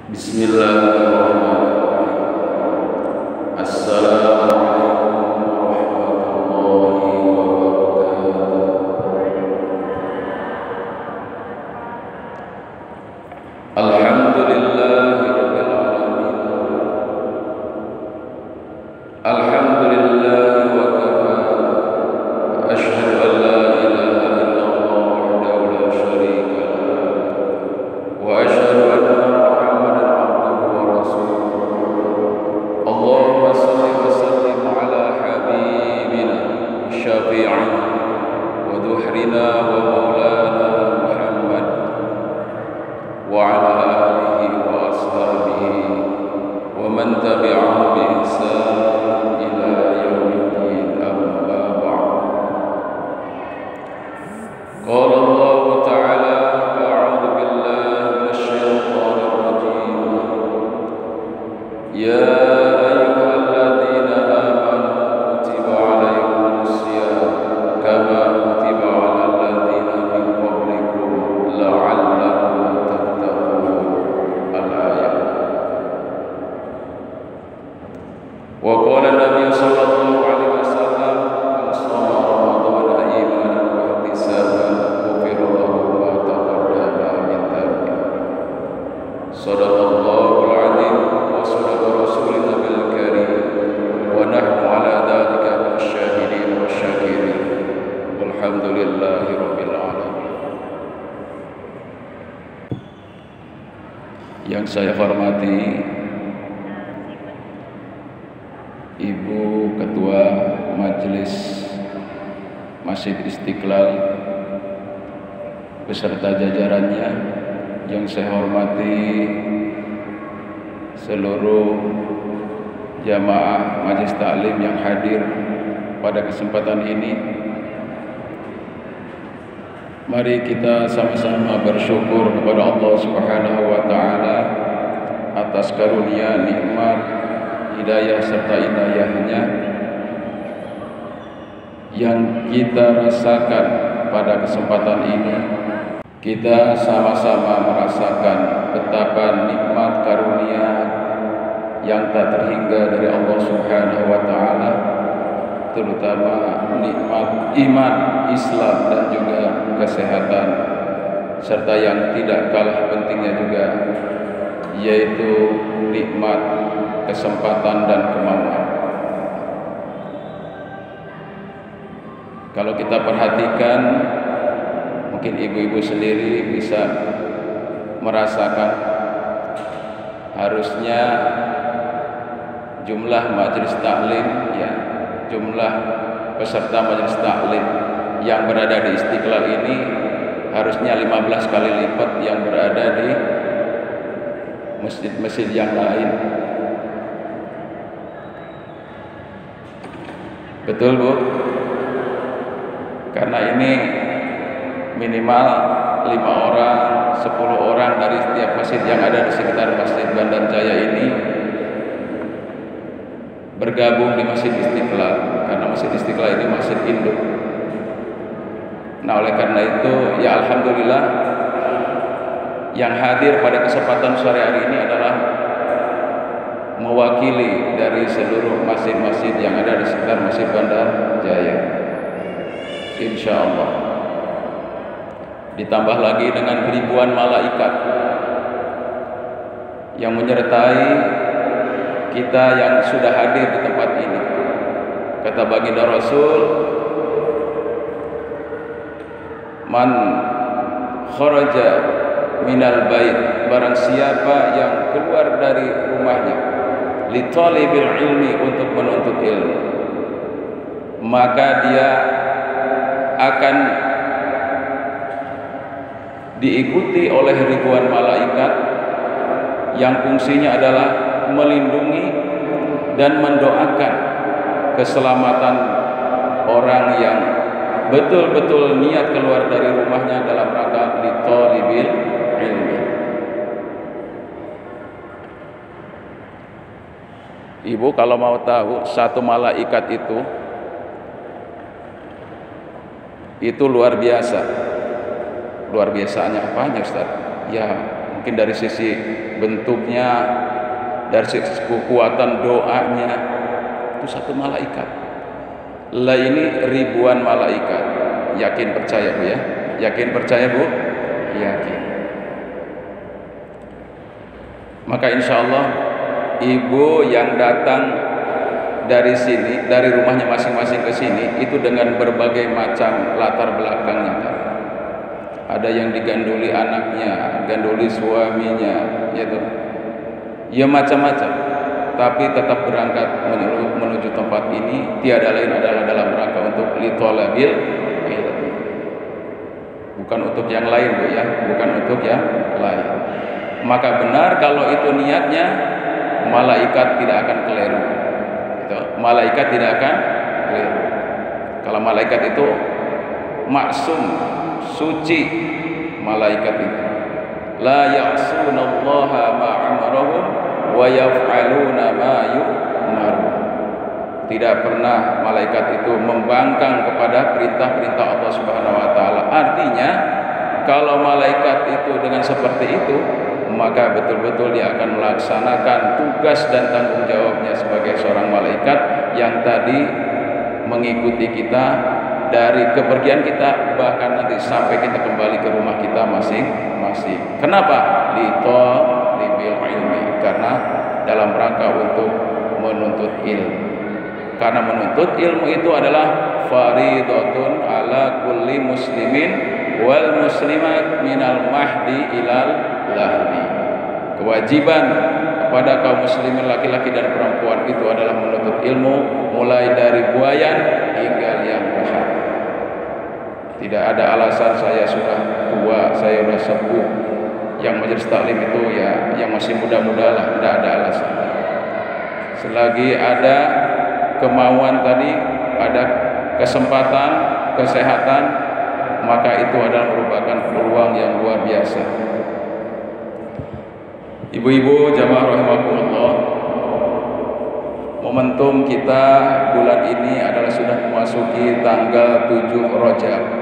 Bismillahirrahmanirrahim. Assalamualaikum warahmatullahi wabarakatuh. Alhamdulillahirabbil alamin. Alhamdulillahi wa kafa. Asyhadu an la ilaha illallah wahdahu la syarika lah. Wa asyhadu anna Allahumma salli wa sallim ala habibina syafi'ina wa duhrina wa maulana Muhammad wa ala alihi wa ashabihi wa man tabi'ahum bi ihsan ila yaumiddin, amma ba'd. Qala Allah ta'ala a'udzu billahi minasy syaithanir rajim. Ya Yang saya hormati Ibu Ketua Majelis Masjid Istiqlal beserta jajarannya, yang saya hormati seluruh jamaah Majelis Taklim yang hadir pada kesempatan ini. Mari kita sama-sama bersyukur kepada Allah Subhanahu wa taala atas karunia, nikmat, hidayah serta inayahnya yang kita rasakan pada kesempatan ini. Kita sama-sama merasakan betapa nikmat karunia yang tak terhingga dari Allah Subhanahu wa taala, terutama nikmat iman, Islam dan juga kesehatan, serta yang tidak kalah pentingnya juga yaitu nikmat kesempatan dan kemauan. Kalau kita perhatikan, mungkin ibu-ibu sendiri bisa merasakan harusnya jumlah majelis taklim, ya, jumlah peserta majelis taklim yang berada di Istiqlal ini harusnya 15 kali lipat yang berada di masjid-masjid yang lain. Betul, Bu? Karena ini minimal 5 orang, 10 orang dari setiap masjid yang ada di sekitar Masjid Bandar Jaya ini bergabung di Masjid Istiqlal, karena Masjid Istiqlal ini masjid induk. Nah, oleh karena itu, ya alhamdulillah, yang hadir pada kesempatan sore hari ini adalah mewakili dari seluruh masjid-masjid yang ada di sekitar Masjid Bandar Jaya. Insya Allah. Ditambah lagi dengan ribuan malaikat yang menyertai kita yang sudah hadir di tempat ini. Kata baginda Rasul, man kharaja minal bait, barang siapa yang keluar dari rumahnya li talibil ilmi, untuk menuntut ilmu, maka dia akan diikuti oleh ribuan malaikat yang fungsinya adalah melindungi dan mendoakan keselamatan orang yang betul-betul niat keluar dari rumahnya dalam rangka li talibil ilmi. Ibu kalau mau tahu, satu malaikat itu luar biasa. Luar biasanya apanya, Ustaz? Ya mungkin dari sisi bentuknya, dari sisi kekuatan doanya, itu satu malaikat. Lah ini ribuan malaikat. Yakin percaya Bu ya? Yakin percaya Bu? Yakin. Maka insya Allah ibu yang datang dari sini, dari rumahnya masing-masing ke sini, itu dengan berbagai macam latar belakangnya kan. Ada yang digandoli anaknya, gandoli suaminya, gitu. Ya macam-macam. Tapi tetap berangkat menuju tempat ini tiada lain adalah dalam rangka untuk litolabil ilmi. Bukan untuk yang lain Bu ya, bukan untuk yang lain. Maka benar kalau itu niatnya, malaikat tidak akan keliru. Malaikat tidak akan keliru. Kalau malaikat itu maksum, suci, malaikat itu la ya'sunallaha ma amarahum wa yaf'aluna ma yu'marun. Tidak pernah malaikat itu membangkang kepada perintah-perintah Allah Subhanahu wa taala. Artinya kalau malaikat itu dengan seperti itu, maka betul-betul dia akan melaksanakan tugas dan tanggung jawabnya sebagai seorang malaikat yang tadi mengikuti kita dari kepergian kita, bahkan nanti sampai kita kembali ke rumah kita masing-masing. Kenapa? Litolibil ilmi, karena dalam rangka untuk menuntut ilmu. Karena menuntut ilmu itu adalah faridatun ala kulli muslimin wal muslimat minal mahdi ilal lahdi. Kewajiban kepada kaum muslimin laki-laki dan perempuan itu adalah menuntut ilmu, mulai dari buayan hingga liang lahat. Tidak ada alasan saya sudah tua, saya sudah sepuh. Yang majelis taklim itu ya yang masih muda-muda lah, tidak ada alasan. Selagi ada kemauan tadi, ada kesempatan, kesehatan, maka itu adalah merupakan peluang yang luar biasa. Ibu-ibu jamaah rahimakumullah, momentum kita bulan ini adalah sudah memasuki tanggal 7 Rajab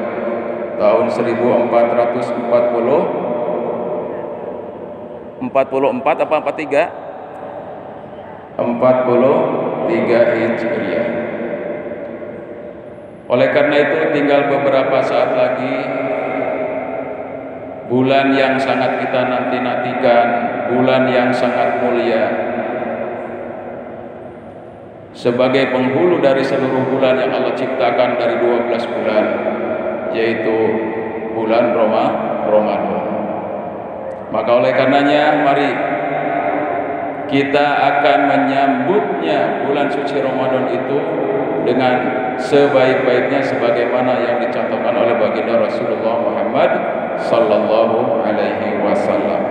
tahun 1444 apa 43? 43 Hijriah. Oleh karena itu tinggal beberapa saat lagi bulan yang sangat kita nanti-nantikan, bulan yang sangat mulia, sebagai penghulu dari seluruh bulan yang Allah ciptakan dari 12 bulan, yaitu bulan Ramadan. Maka oleh karenanya mari kita akan menyambutnya bulan suci Ramadan itu dengan sebaik-baiknya sebagaimana yang dicontohkan oleh baginda Rasulullah Muhammad sallallahu alaihi wasallam.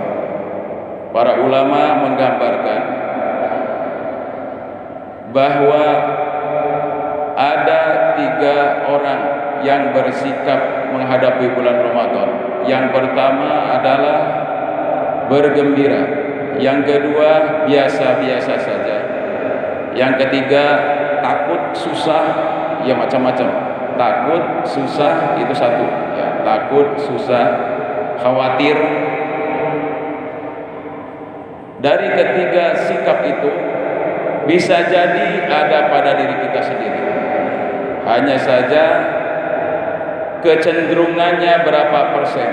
Para ulama menggambarkan bahwa ada 3 orang yang bersikap menghadapi bulan Ramadan. Yang pertama adalah bergembira, yang kedua biasa-biasa saja, yang ketiga takut, susah, ya macam-macam. Takut, susah itu satu, ya, takut, susah, khawatir. Dari ketiga sikap itu bisa jadi ada pada diri kita sendiri. Hanya saja kecenderungannya berapa persen,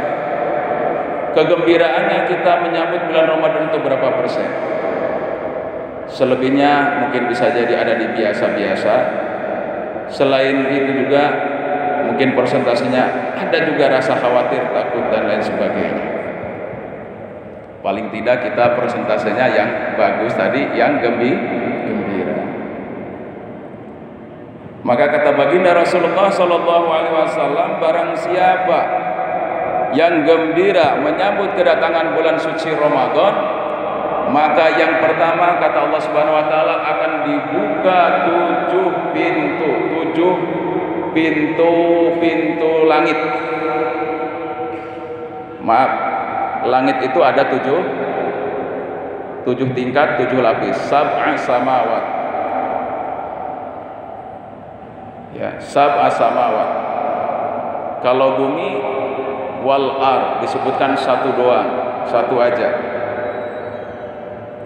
kegembiraannya kita menyambut bulan Ramadan itu berapa persen. Selebihnya mungkin bisa jadi ada di biasa-biasa. Selain itu juga mungkin persentasenya ada juga rasa khawatir, takut dan lain sebagainya. Paling tidak kita persentasenya yang bagus tadi, yang gembira. Maka kata baginda Rasulullah sallallahu alaihi wasallam, barang siapa yang gembira menyambut kedatangan bulan suci Ramadan, maka yang pertama kata Allah Subhanahu wa taala akan dibuka 7 pintu langit. Maaf, langit itu ada 7 tingkat, 7 lapis. Sab'a samawat. Ya, sab'a samawat. Kalau bumi wal ar disebutkan satu doang. satu aja.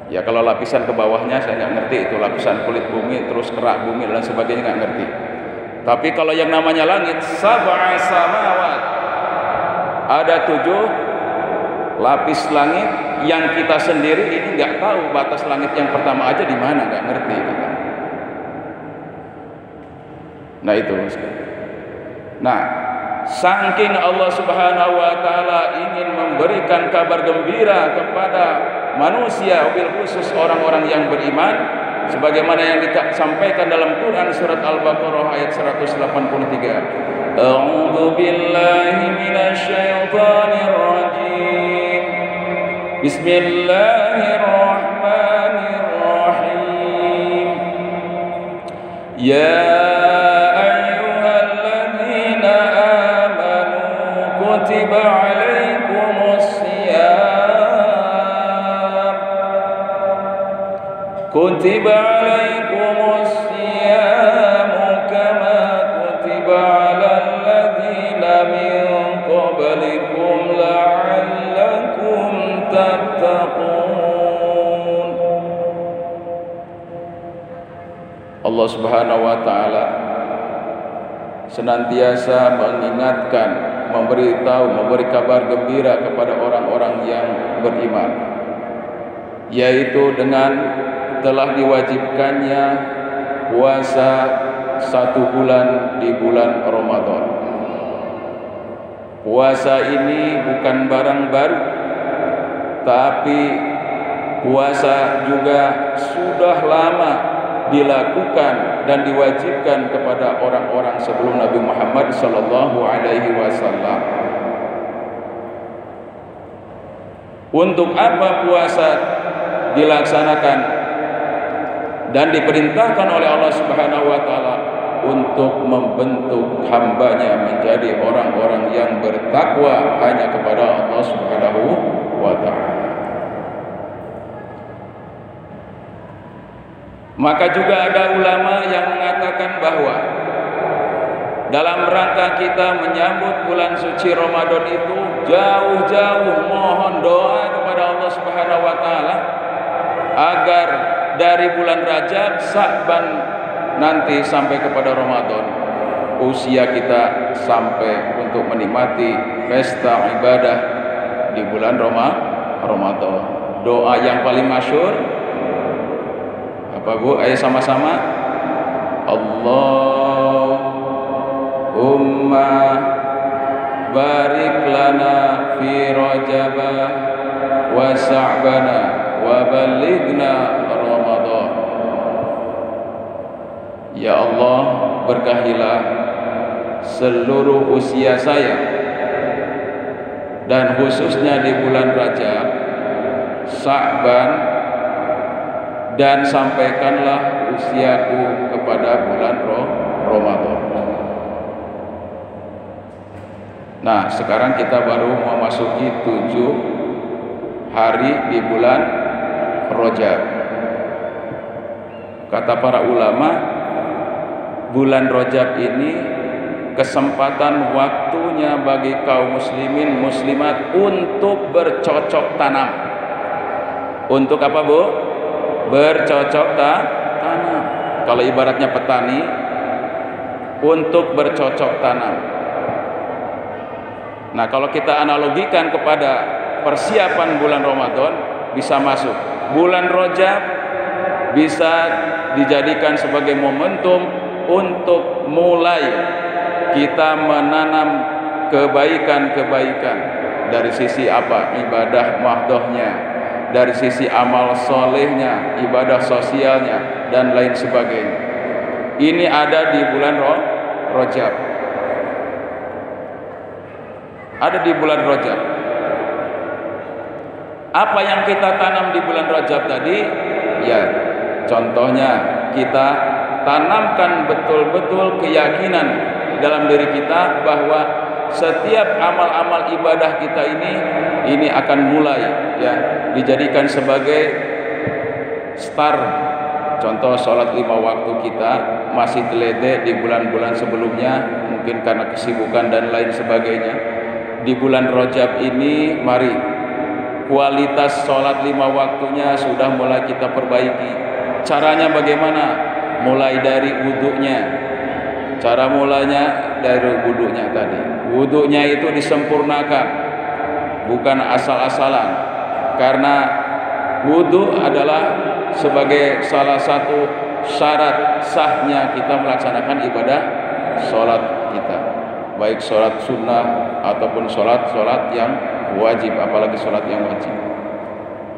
Ya kalau lapisan ke bawahnya saya nggak ngerti, itu lapisan kulit bumi terus kerak bumi dan sebagainya nggak ngerti. Tapi kalau yang namanya langit, sab'a samawat, ada 7 lapis langit yang kita sendiri ini nggak tahu batas langit yang pertama aja di mana, nggak ngerti kita. Nah itu. Nah, saking Allah Subhanahu wa taala ingin memberikan kabar gembira kepada manusia, wabil khusus orang-orang yang beriman, sebagaimana yang disampaikan dalam Quran surat Al-Baqarah ayat 183. A'udzu billahi minasy syaithanir rajim. Bismillahirrahmanirrahim. Ya ayyuhalladzina amanu kutiba 'alaikumus shiyam. Kutiba 'alaikumus shiyam kama kutiba 'alal ladzina min qablikum la'allakum tattaqun. Allah Subhanahu wa taala senantiasa mengingatkan, memberitahu, memberi kabar gembira kepada orang-orang yang beriman, yaitu dengan telah diwajibkannya puasa 1 bulan di bulan Ramadan. Puasa ini bukan barang baru, tapi puasa juga sudah lama dilakukan dan diwajibkan kepada orang-orang sebelum Nabi Muhammad sallallahu alaihi wasallam. Untuk apa puasa dilaksanakan dan diperintahkan oleh Allah Subhanahu wa taala? Untuk membentuk hambanya menjadi orang-orang yang bertakwa hanya kepada Allah Subhanahu wa taala. Maka juga ada ulama yang mengatakan bahwa dalam rangka kita menyambut bulan suci Ramadan itu jauh-jauh mohon doa kepada Allah Subhanahu wa taala agar dari bulan Rajab, Sa'ban nanti sampai kepada Ramadan, usia kita sampai untuk menikmati pesta ibadah di bulan Ramadan. Doa yang paling masyhur apa Bu? Ayo sama-sama. Allahumma barik lana fi Rajaba wa Sa'bana wa balighna Ramadan. Ya Allah, berkahilah seluruh usia saya dan khususnya di bulan Rajab, Sa'ban, dan sampaikanlah usiaku kepada bulan Ramadan. Nah, sekarang kita baru memasuki 7 hari di bulan Rajab. Kata para ulama, bulan Rajab ini kesempatan waktunya bagi kaum muslimin muslimat untuk bercocok tanam. Untuk apa Bu? Bercocok tanam. Kalau ibaratnya petani, untuk bercocok tanam. Nah, kalau kita analogikan kepada persiapan bulan Ramadan, bisa masuk bulan Rajab, bisa dijadikan sebagai momentum untuk mulai kita menanam kebaikan-kebaikan dari sisi apa? Ibadah mahdohnya, dari sisi amal solehnya, ibadah sosialnya, dan lain sebagainya. Ini ada di bulan Rajab. Ada di bulan Rajab. Apa yang kita tanam di bulan Rajab tadi? Ya, contohnya kita tanamkan betul-betul keyakinan dalam diri kita bahwa setiap amal-amal ibadah kita ini akan mulai ya dijadikan sebagai start. Contoh sholat 5 waktu kita masih teledek di bulan-bulan sebelumnya, mungkin karena kesibukan dan lain sebagainya. Di bulan Rajab ini mari kualitas sholat 5 waktunya sudah mulai kita perbaiki. Caranya bagaimana? Mulai dari wudhunya. Cara mulanya dari wudhunya tadi. Wudhunya itu disempurnakan, bukan asal-asalan. Karena wudhu adalah sebagai salah satu syarat sahnya kita melaksanakan ibadah sholat kita, baik sholat sunnah ataupun sholat yang wajib, apalagi sholat yang wajib.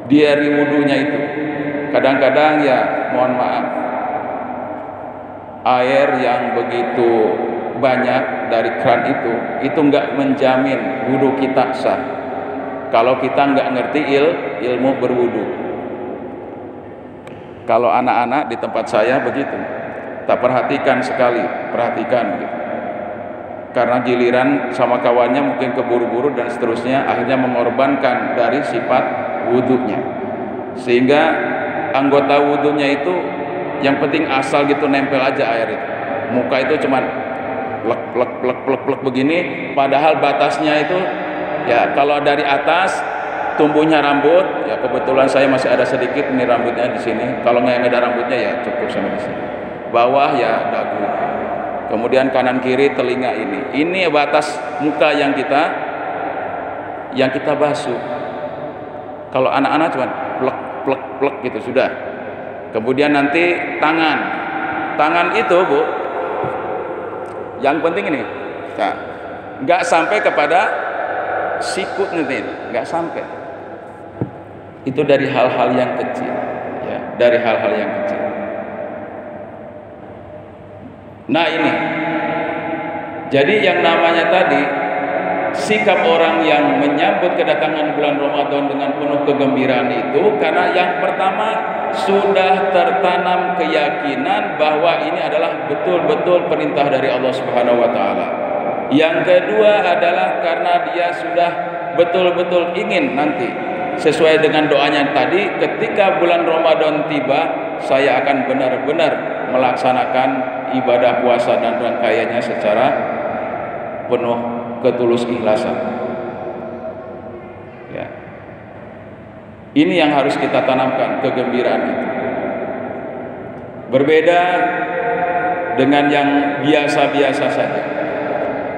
Dari wudhunya itu kadang-kadang ya mohon maaf, air yang begitu banyak dari keran itu enggak menjamin wudhu kita sah kalau kita enggak ngerti ilmu berwudhu. Kalau anak-anak di tempat saya begitu, tak perhatikan sekali, perhatikan gitu. Karena giliran sama kawannya mungkin keburu-buru dan seterusnya, akhirnya mengorbankan dari sifat wudhunya, sehingga anggota wudhunya itu yang penting asal gitu nempel aja air itu, muka itu cuman plek begini, padahal batasnya itu ya kalau dari atas tumbuhnya rambut, ya kebetulan saya masih ada sedikit ini rambutnya di sini. Kalau nggak ada rambutnya ya cukup sampai di sini. Bawah ya dagu. Kemudian kanan kiri telinga ini. Ini batas muka yang kita basuh. Kalau anak-anak cuma plek gitu sudah. Kemudian nanti tangan. Tangan itu, Bu, yang penting ini. Nah, nggak sampai kepada sikut nanti, nggak sampai. Itu dari hal-hal yang kecil, ya, dari hal-hal yang kecil. Nah ini, jadi yang namanya tadi sikap orang yang menyambut kedatangan bulan Ramadan dengan penuh kegembiraan itu karena yang pertama sudah tertanam keyakinan bahwa ini adalah betul-betul perintah dari Allah Subhanahu wa taala. Yang kedua adalah karena dia sudah betul-betul ingin nanti sesuai dengan doanya tadi, ketika bulan Ramadan tiba, saya akan benar-benar melaksanakan ibadah puasa dan rangkaiannya secara penuh ketulus ikhlasan. Ya. Ini yang harus kita tanamkan, kegembiraan itu. Berbeda dengan yang biasa-biasa saja.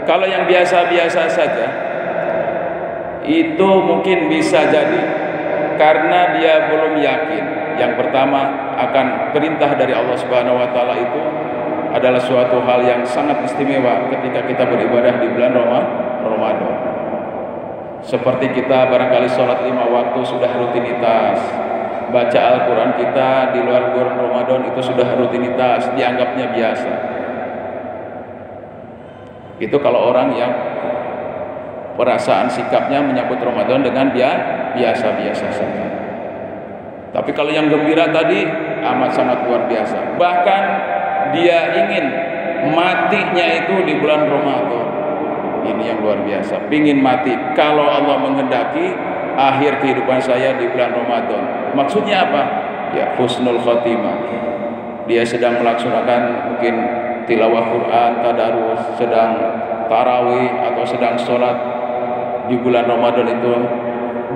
Kalau yang biasa-biasa saja itu mungkin bisa jadi karena dia belum yakin. Yang pertama, akan perintah dari Allah Subhanahu wa taala itu adalah suatu hal yang sangat istimewa ketika kita beribadah di bulan Ramadan. Seperti kita barangkali sholat 5 waktu sudah rutinitas, baca Al-Quran kita di luar bulan Ramadan itu sudah rutinitas, dianggapnya biasa. Itu kalau orang yang perasaan sikapnya menyambut Ramadan dengan biasa-biasa saja. Tapi kalau yang gembira tadi amat sangat luar biasa. Bahkan dia ingin matinya itu di bulan Ramadan. Ini yang luar biasa. Pingin mati kalau Allah menghendaki akhir kehidupan saya di bulan Ramadan. Maksudnya apa? Ya husnul khotimah. Dia sedang melaksanakan mungkin tilawah Quran, tadarus, sedang tarawih atau sedang sholat di bulan Ramadan itu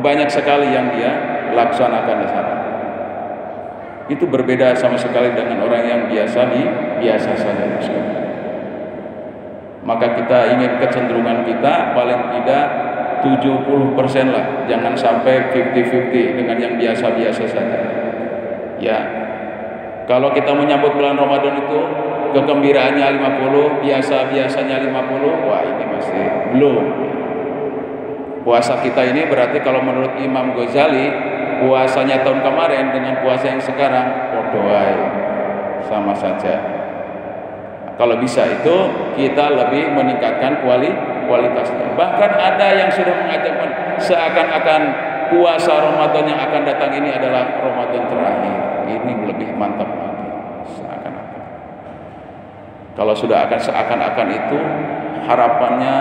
banyak sekali yang dia laksanakan di sana. Itu berbeda sama sekali dengan orang yang biasa saja. Maka kita ingin kecenderungan kita paling tidak 70% lah, jangan sampai 50-50 dengan yang biasa-biasa saja. Ya, kalau kita menyambut bulan Ramadan itu kegembiraannya 50, biasa-biasanya 50, wah ini masih belum. Puasa kita ini berarti kalau menurut Imam Ghazali, puasanya tahun kemarin dengan puasa yang sekarang podoai, sama saja. Kalau bisa itu kita lebih meningkatkan kualitasnya. Bahkan ada yang sudah mengajarkan seakan-akan puasa Ramadan yang akan datang ini adalah Ramadan terakhir. Ini lebih mantap lagi, seakan-akan. Kalau sudah akan seakan-akan itu harapannya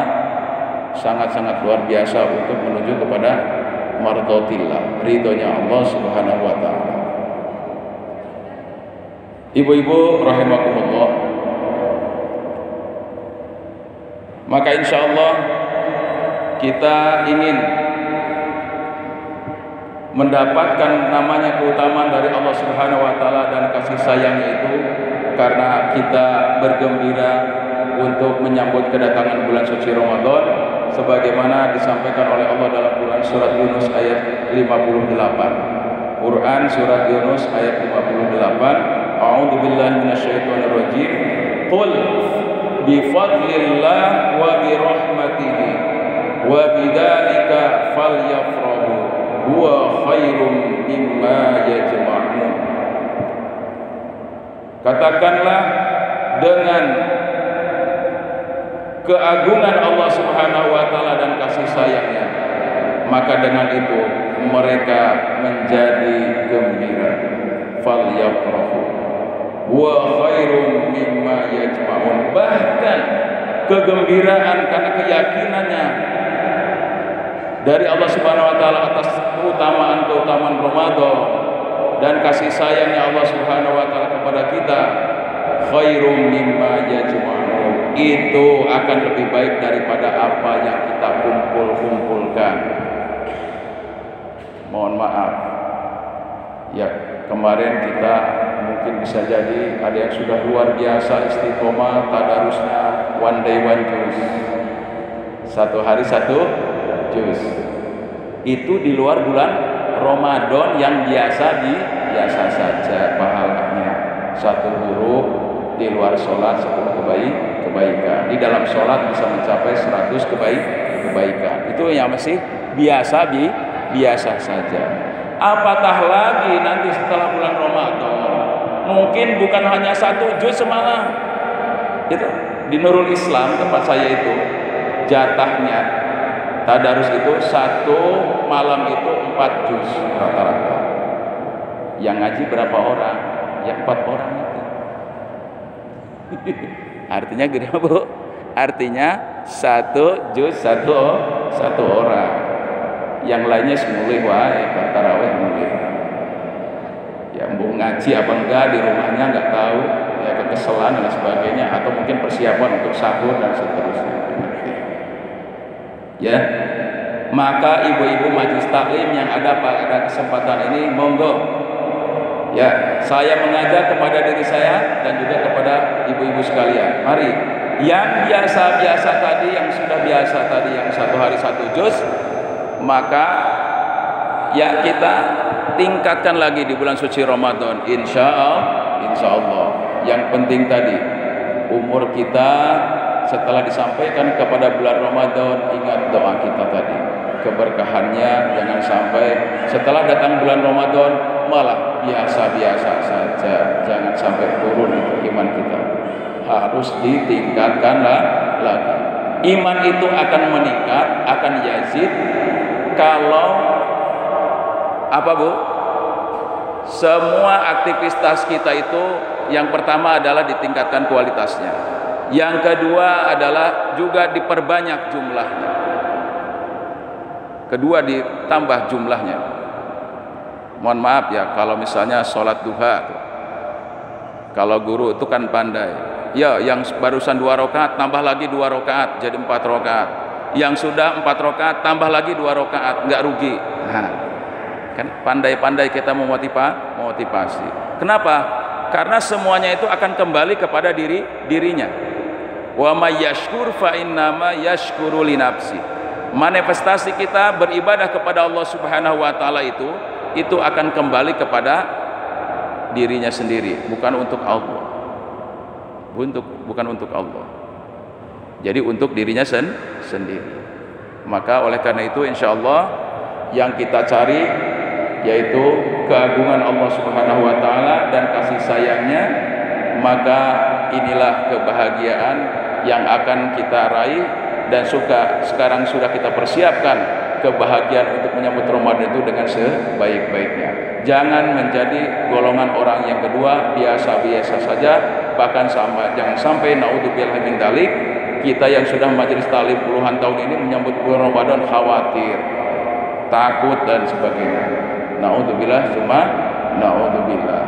sangat-sangat luar biasa untuk menuju kepada mardhatillah, ridhonya Allah Subhanahu wa taala. Ibu-ibu rahimakumullah, maka insya Allah kita ingin mendapatkan namanya keutamaan dari Allah Subhanahu wa taala dan kasih sayangnya itu karena kita bergembira untuk menyambut kedatangan bulan suci Ramadan sebagaimana disampaikan oleh Allah dalam Quran surat Yunus ayat 58. Quran surat Yunus ayat 58. A'udzu billahi minasyaitonir rajim. Qul bi fadlillah wa bi rahmatihi wa bidzalika falyafrahu huwa khairum mimma yajma'un. Katakanlah dengan keagungan Allah Subhanahu wa taala dan kasih sayangnya, maka dengan itu mereka menjadi gembira. Falyafrahu wa khairum mimma yajma'un. Bahkan kegembiraan karena keyakinannya dari Allah Subhanahu wa taala atas keutamaan Ramadan dan kasih sayangnya Allah Subhanahu wa taala kepada kita, khairum mimma yajma'un, itu akan lebih baik daripada apa yang kita kumpulkan. Mohon maaf ya, kemarin kita mungkin bisa jadi ada yang sudah luar biasa istiqomah tadarusnya one day one juz, satu hari satu juz. Itu di luar bulan Ramadan yang biasa saja pahalanya. Satu huruf di luar sholat 10 kebaikan, di dalam sholat bisa mencapai 100 kebaikan. Itu yang masih biasa saja. Apatah lagi nanti setelah bulan Ramadan, mungkin bukan hanya satu juz semalam. Itu di Nurul Islam tempat saya itu jatahnya tadarus itu satu malam itu 4 juz rata-rata. Yang ngaji berapa orang? Ya 4 orang itu. Artinya gede Bu? Artinya 1 juz satu orang. Yang lainnya semulih wae, tarawih mulih. Ya mau ngaji apa enggak di rumahnya enggak tahu, ya kekesalan dan sebagainya, atau mungkin persiapan untuk sahur dan seterusnya. Ya, maka ibu-ibu majelis taklim yang ada pada kesempatan ini, monggo ya, saya mengajak kepada diri saya dan juga kepada ibu-ibu sekalian, mari yang biasa-biasa tadi, yang sudah biasa tadi, yang satu hari satu juz, maka ya kita tingkatkan lagi di bulan suci Ramadan, insya Allah. Yang penting tadi umur kita setelah disampaikan kepada bulan Ramadan, ingat doa kita tadi, keberkahannya. Jangan sampai setelah datang bulan Ramadan malah biasa-biasa saja. Jangan sampai turun itu iman kita, harus ditingkatkan lagi. Iman itu akan meningkat, akan yazid kalau apa Bu? Semua aktivitas kita itu yang pertama adalah ditingkatkan kualitasnya. Yang kedua adalah juga diperbanyak jumlahnya. Kedua ditambah jumlahnya. Mohon maaf ya kalau misalnya sholat duha, kalau guru itu kan pandai. Ya, yang barusan 2 rakaat tambah lagi 2 rakaat jadi 4 rakaat. Yang sudah 4 rakaat tambah lagi 2 rakaat, nggak rugi. Nah, kan pandai-pandai kita memotivasi. Kenapa? Karena semuanya itu akan kembali kepada dirinya. Wa may yashkur fa innama yashkuru li nafsi. Manifestasi kita beribadah kepada Allah Subhanahu wa taala itu akan kembali kepada dirinya sendiri, bukan untuk Allah. Bukan untuk Allah. Jadi untuk dirinya sendiri. Maka oleh karena itu insyaallah yang kita cari yaitu keagungan Allah Subhanahu wa taala dan kasih sayangnya, maka inilah kebahagiaan yang akan kita raih dan sekarang sudah kita persiapkan kebahagiaan untuk menyambut Ramadan itu dengan sebaik-baiknya. Jangan menjadi golongan orang yang kedua, biasa-biasa saja, bahkan jangan sampai naudzubillah min dzalik, kita yang sudah majelis taklim puluhan tahun ini menyambut bulan Ramadan khawatir, takut dan sebagainya. Naudzubillah, naudzubillah.